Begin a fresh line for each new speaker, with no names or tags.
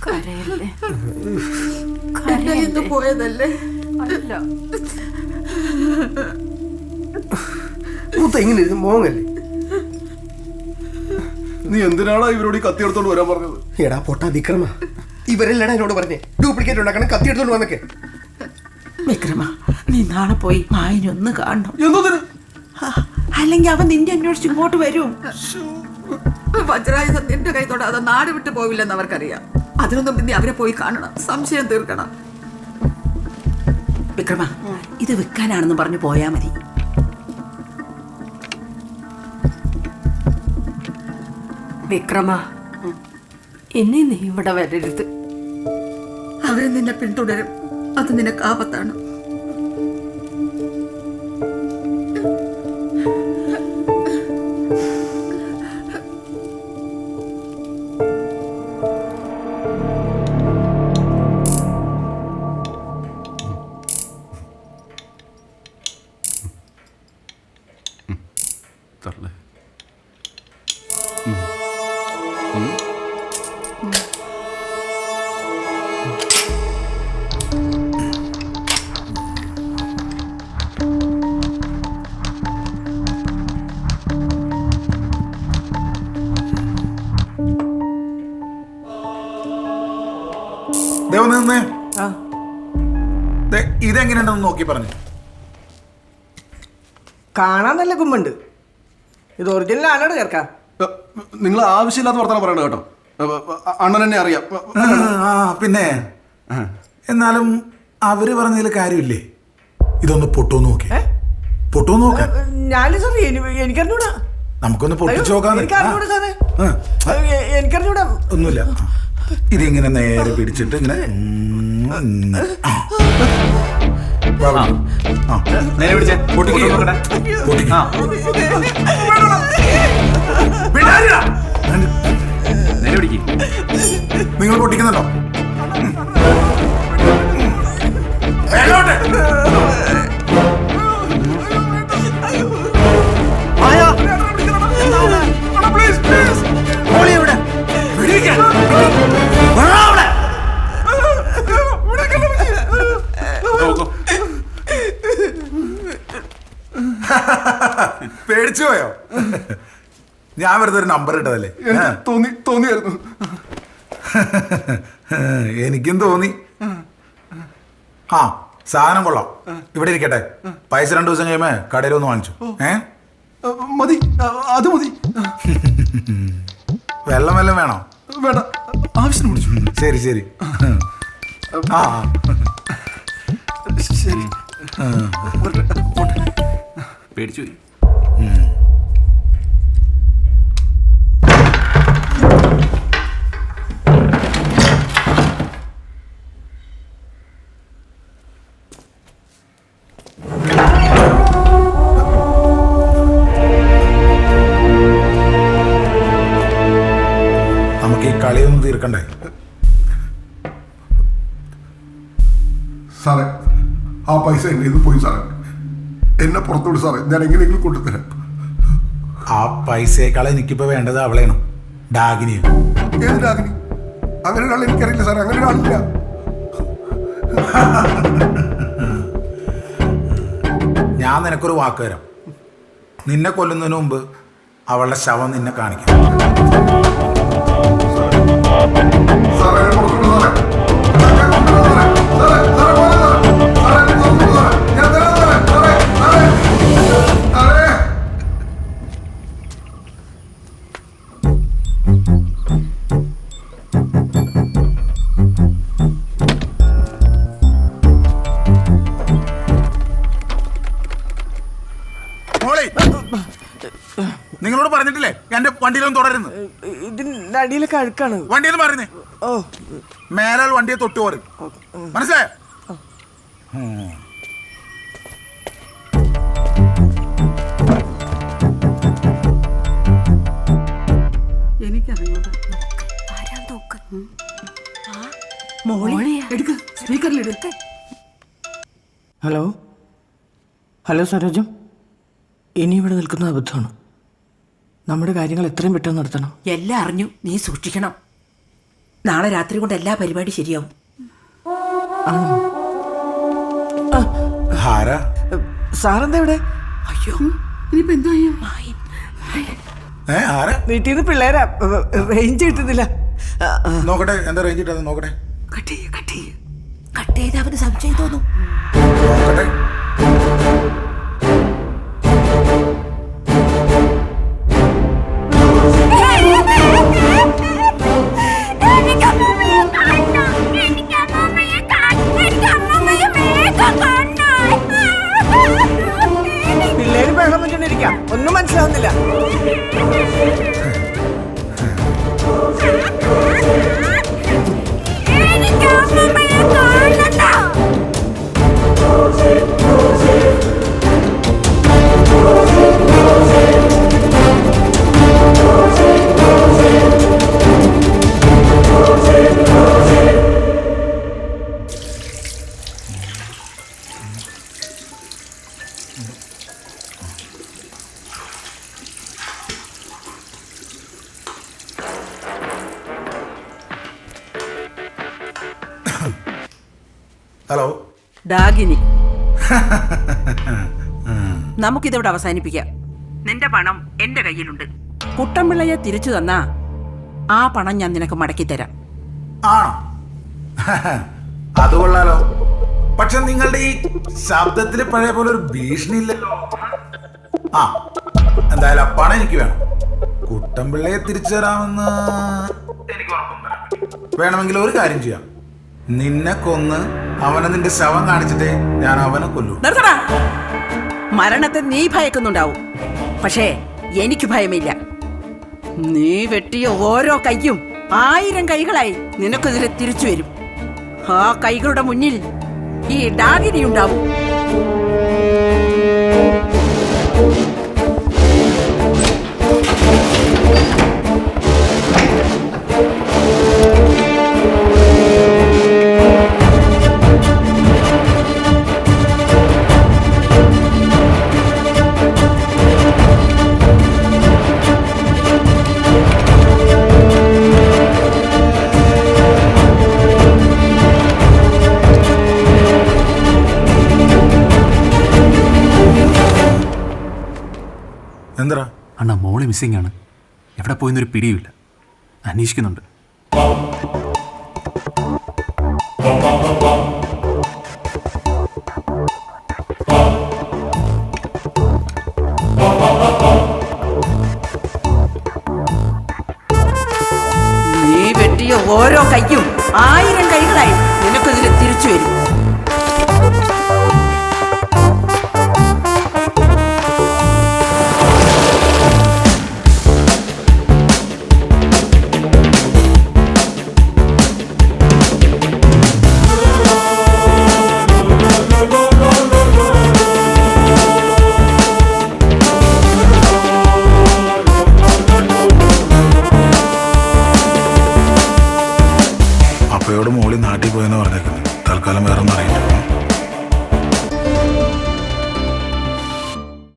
കരയല്ലേ
കരയല്ലേ പോയതല്ലേ
അല്ല
എങ്ങനെ മോങ്ങല്ലേ?
നീ എന്തിനാണ് ഇവരോട് ഈ കത്തി എടുത്തോണ്ട് വരാൻ പറഞ്ഞത്?
എടാ പൊട്ടാ വിക്രമ, ഇവരെല്ലാം എന്നോട് പറഞ്ഞേ ഡ്യൂപ്ലിക്കേറ്റ് ഉണ്ടാക്കണം, കത്തി എടുത്തോണ്ട് വന്നൊക്കെ.
വിക്രമ, നീ നാളെ പോയി മായനൊന്ന് കാണണം.
എന്തോന്നിന്?
അല്ലെങ്കിൽ അവൻ നിന്റെ അന്വേഷിച്ച് ഇങ്ങോട്ട് വരും.
വജ്രായുധം നിന്റെ കൈ തൊടാതെ നാട് വിട്ടു പോവില്ലെന്ന് അവർക്കറിയാം. അതിനൊന്നും പിന്നെ അവരെ പോയി കാണണം, സംശയം തീർക്കണം.
വിക്രമ, ഇത് വിൽക്കാനാണെന്ന് പറഞ്ഞു പോയാ മതി.
വിക്രമ, ഇനി നീ ഇവിടെ വരരുത്.
അവരെ നിന്നെ പിന്തുടരും, അത് നിനക്ക് ആപത്താണ്.
തരല്ലേ?
ദേവനേ, ഇതെങ്ങനെയുണ്ടെന്ന് നോക്കി പറഞ്ഞു.
കാണാൻ നല്ല കുമ്പുണ്ട്. ഇത് ഒറിജിനൽ ആണോ ചേർക്കാം?
നിങ്ങൾ ആവശ്യമില്ലാത്ത വർത്തമാനം പറയണ്ട കേട്ടോ. അണ്ണൻ എന്നെ അറിയാം.
പിന്നെ എന്നാലും അവര് പറഞ്ഞതിൽ കാര്യമില്ലേ? ഇതൊന്ന് പൊട്ടോന്ന് നോക്കി, പൊട്ടോന്ന് നോക്ക.
ഞാൻ സാറേ എനിക്കറിഞ്ഞൂടാ.
നമുക്കൊന്ന് പൊട്ടിച്ചു നോക്കാം.
എനിക്കറിഞ്ഞൂടാ.
ഒന്നുമില്ല, ഇതിങ്ങനെ നേരെ പിടിച്ചിട്ട് ഇങ്ങനെ
നേരെ പിടിച്ചേ. നേരെ പിടിക്ക്.
നിങ്ങൾ പൊട്ടിക്കുന്നുണ്ടോ? പേടിച്ചു പോയോ? ഞാൻ വെറുതെ ഒരു നമ്പർ ഇട്ടതല്ലേ.
തോന്നിയായിരുന്നു.
എനിക്കും തോന്നി. ആ, സാധനം കൊള്ളാം. ഇവിടെ ഇരിക്കട്ടെ. പൈസ 2 ദിവസം കഴിയുമ്പോ കടയിലൊന്ന് വാങ്ങിച്ചു.
മതി, അത് മതി.
വെള്ളം വല്ലതും വേണോ?
വേണ്ട, ആവശ്യം പിടിച്ചു.
ശരി ശരി. ആ
ശരി.
പേടിച്ചു പോയി.
നമുക്ക് ഈ കളിയൊന്നും തീർക്കണ്ടേ?
സാറേ, ആ പൈസ എൻ്റെ ഇത് പോയി സാറേ. എന്നെ പുറത്തുവിട് സാറേ, ഞാൻ എങ്ങനെയെങ്കിലും കൊണ്ടുതരാം.
ആ പൈസയേക്കാൾ എനിക്കിപ്പോ വേണ്ടത് അവളെയാണ്, ഡാഗിനിയാണ്.
ഏത് രാഗിനി? അങ്ങനെ ഒരാൾ എനിക്കറിയില്ല സാറേ, അങ്ങനെ ഒരാളില്ല.
ഞാൻ നിനക്കൊരു വാക്ക് തരാം. നിന്നെ കൊല്ലുന്നതിന് മുമ്പ് അവളുടെ ശവം നിന്നെ കാണിക്കാം.
സാറേ, എന്നെ പുറത്തുവിട് സാറേ. എന്നെ കൊണ്ടുവിട് സാറേ. സാറേ, സാറേ, പോലെ സാറേ. സാറേ, എന്നെ പുറത്തുവിട് സാറേ. ഞാൻ തരാം സാറേ. സാറേ, സാറേ, സാറേ.
നിങ്ങളോട് പറഞ്ഞിട്ടില്ലേ എന്റെ വണ്ടിയിലൊന്നും തുടരുന്നു?
ഇതിന്റെ അടിയിലൊക്കെ അഴുക്കാണ്.
വണ്ടിയെന്ന് പറയുന്നേ.
ഓ,
മേലാൽ വണ്ടിയെ തൊട്ട് പോരും, മനസ്സിലായോ?
എനിക്കറിഞ്ഞൂടാ. എടുക്ക്, സ്പീക്കറിലിട്.
ഹലോ ഹലോ സരോജം, ഇനി ഇവിടെ നിൽക്കുന്നത് അബദ്ധമാണ്. നമ്മുടെ കാര്യങ്ങൾ എത്രയും പെട്ടെന്ന് നടത്തണം.
എല്ലാം അറിഞ്ഞു, നീ സൂക്ഷിക്കണം. നാളെ രാത്രി കൊണ്ട് എല്ലാ പരിപാടി ശരിയാവും.
ആരാ?
സാറെന്താ ഇവിടെ?
അയ്യോ
ഇനിയിപ്പോ എന്താ ചെയ്യാ?
ആരാ?
വീട്ടിൽ നിന്ന് പിള്ളേരാ, റേഞ്ച് കിട്ടുന്നില്ല.
നോക്കട്ടെ, എന്താ റേഞ്ച് ഇട്ടത് നോക്കട്ടെ.
കട്ട് ചെയ്ത് അവന് സംശയം തോന്നും.
നോക്കട്ടെ.
പിള്ളേര് ബഹളം വെച്ചോണ്ടിരിക്കാം, ഒന്നും മനസ്സിലാവുന്നില്ല.
ഹലോ
ഡാഗിനി, നമുക്കിതോടെ അവസാനിപ്പിക്കാം. നിന്റെ പണം എന്റെ കയ്യിലുണ്ട്. കുട്ടമ്പിള്ളയെ തിരിച്ചു തന്നാ ആ പണം ഞാൻ നിനക്ക് മടക്കി തരാം.
ആണോ? അത് കൊള്ളാലോ. പക്ഷെ നിങ്ങളുടെ ഈ ശബ്ദത്തിൽ പഴയ പോലെ ഒരു ഭീഷണി ഇല്ലല്ലോ. ആ, എന്തായാലും ആ പണം എനിക്ക് വേണം. കുട്ടമ്പിള്ളയെ തിരിച്ചു തരാമെന്ന് എനിക്ക് ഉറപ്പും തരാൻ പറ്റും. വേണമെങ്കിൽ ഒരു കാര്യം ചെയ്യാം, നിന്നെ കൊന്ന് അവനെ നിന്റെ ശവം കാണിച്ചിട്ടേ ഞാൻ അവനെ കൊല്ലൂ.
നിർത്തടാ. മരണത്തെ നീ ഭയക്കുന്നുണ്ടാവും, പക്ഷേ എനിക്ക് ഭയമില്ല. നീ വെട്ടിയ ഓരോ കൈയും 1000 കൈകളായി നിനക്കെതിരെ തിരിച്ചു വരും. ആ കൈകളുടെ മുന്നിൽ ഈ ഡാഗിനി ഉണ്ടാവും.
എന്താ
അണ്ണാ, മോള് മിസ്സിംഗ് ആണ്. എവിടെ പോയെന്നൊരു പിടിയുമില്ല. അന്വേഷിക്കുന്നുണ്ട്.
നീ വെട്ടിയ ഓരോ കൈയും 1000 കൈകളായി നിനക്കെതിരെ തിരിച്ചു വരും.